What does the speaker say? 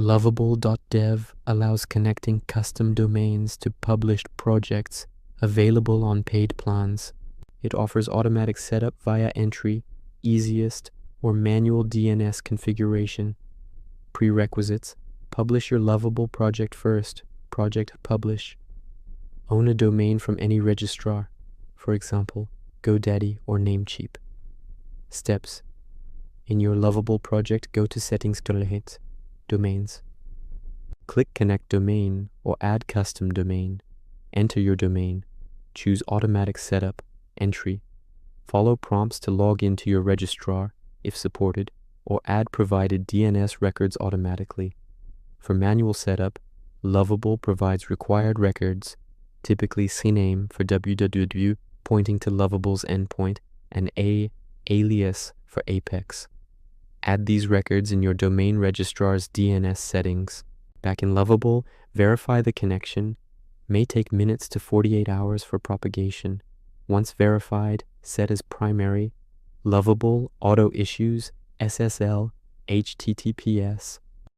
Lovable.dev allows connecting custom domains to published projects available on paid plans. It offers automatic setup via entry, easiest, or manual DNS configuration. Prerequisites: publish your Lovable project first. Project publish. Own a domain from any registrar, for example, GoDaddy or Namecheap. Steps: in your Lovable project, go to Settings, Domains. Click Connect Domain or Add Custom Domain. Enter your domain. Choose Automatic Setup, Entry. Follow prompts to log into your registrar, if supported, or add provided DNS records automatically. For manual setup, Lovable provides required records, typically CNAME for www pointing to Lovable's endpoint and alias for Apex. Add these records in your domain registrar's DNS settings. Back in Lovable, verify the connection. May take minutes to 48 hours for propagation. Once verified, set as primary. Lovable auto issues SSL HTTPS